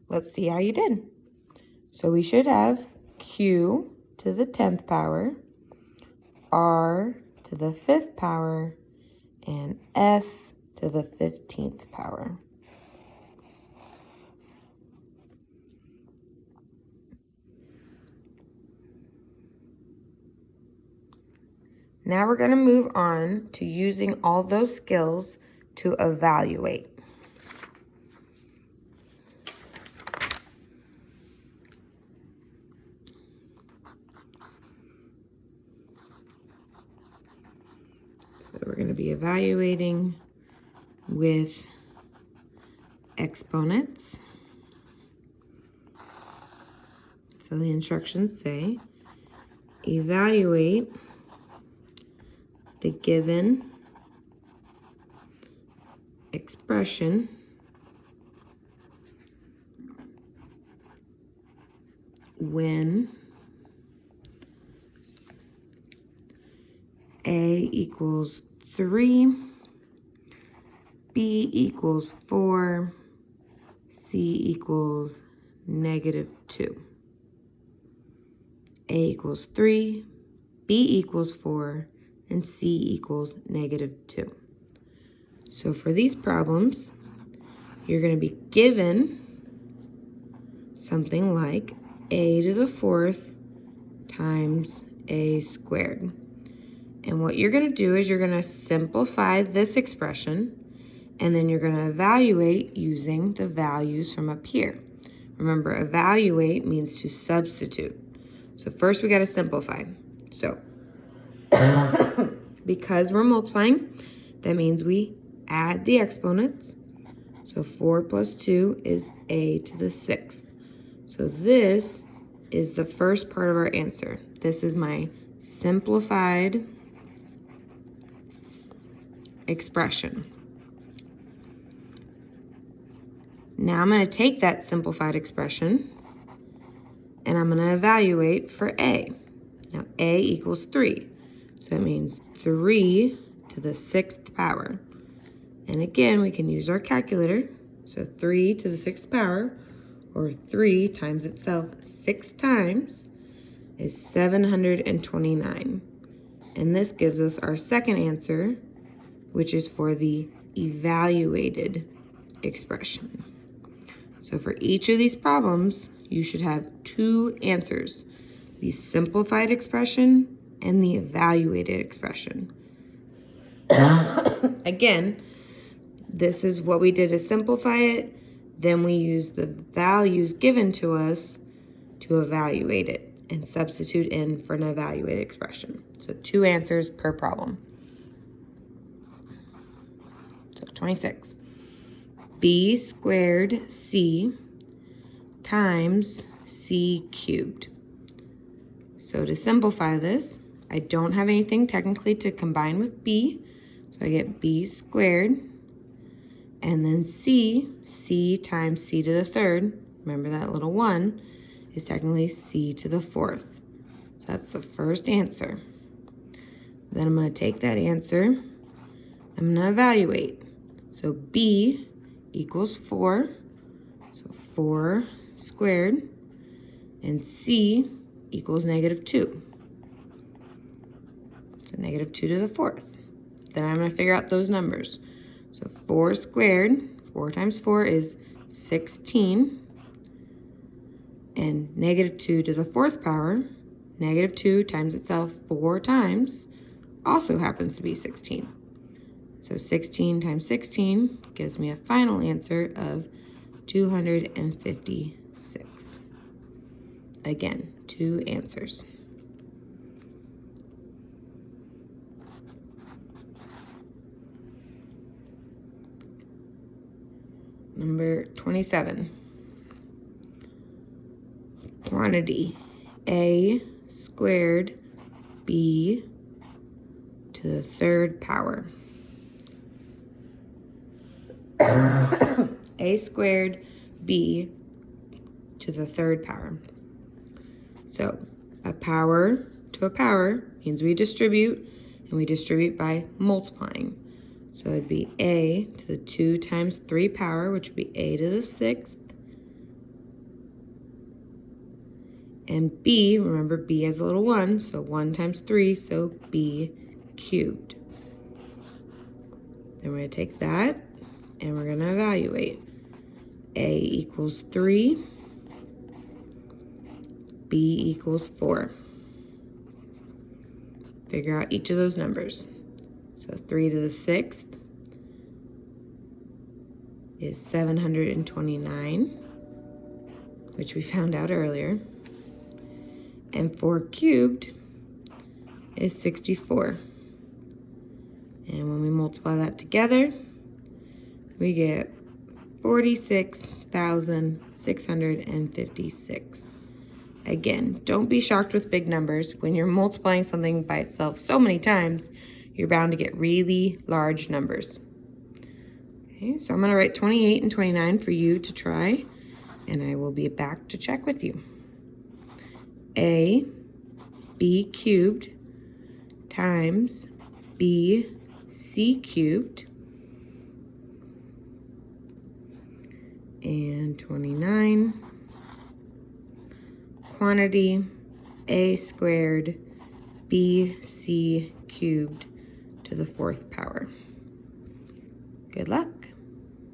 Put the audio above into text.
Let's see how you did. So we should have Q to the 10th power, R to the 5th power, and S to the 15th power. Now we're going to move on to using all those skills to evaluate. So we're going to be evaluating with exponents. So the instructions say, evaluate the given expression when A equals 3, B equals 4, C equals -2. A equals 3, B equals 4, and C equals -2. So for these problems, you're going to be given something like A to the 4th times A squared. And what you're going to do is you're going to simplify this expression, and then you're going to evaluate using the values from up here. Remember, evaluate means to substitute. So first we got to simplify. So because we're multiplying, that means we add the exponents. So 4 plus 2 is A to the 6th. So this is the first part of our answer. This is my simplified expression. Now I'm going to take that simplified expression and I'm going to evaluate for A. Now A equals 3. So that means 3 to the 6th power. And again, we can use our calculator. So 3 to the 6th power, or 3 times itself 6 times, is 729. And this gives us our second answer, which is for the evaluated expression. So for each of these problems, you should have 2 answers: the simplified expression and the evaluated expression. Again, this is what we did to simplify it. Then we use the values given to us to evaluate it and substitute in for an evaluated expression. So 2 answers per problem. So 26. B squared C times C cubed. So to simplify this, I don't have anything technically to combine with B. So I get B squared, and then C times C to the 3rd, remember that little 1, is technically C to the 4th. So that's the first answer. Then I'm going to take that answer, I'm going to evaluate. So B equals 4, so 4 squared, and C equals -2. So -2 to the 4th. Then I'm going to figure out those numbers. So 4 squared, 4 times 4 is 16. And -2 to the 4th power, -2 times itself 4 times, also happens to be 16. So 16 times 16 gives me a final answer of 256. Again, 2 answers. Number 27. Quantity A squared B to the 3rd power. A squared B to the 3rd power. So a power to a power means we distribute, and we distribute by multiplying. So it'd be A to the 2 times 3 power, which would be A to the 6th, And b, remember b has a little 1, so 1 times 3, so b cubed. Then we're going to take that and we're going to evaluate. A equals 3, b equals 4. Figure out each of those numbers. So 3 to the 6th is 729, which we found out earlier. And 4 cubed is 64. And when we multiply that together, we get 46,656. Again, don't be shocked with big numbers. When you're multiplying something by itself so many times, you're bound to get really large numbers. Okay, so I'm going to write 28 and 29 for you to try, and I will be back to check with you. A, b cubed times b, c cubed, and 29, quantity a squared bc cubed to the 4th power. Good luck.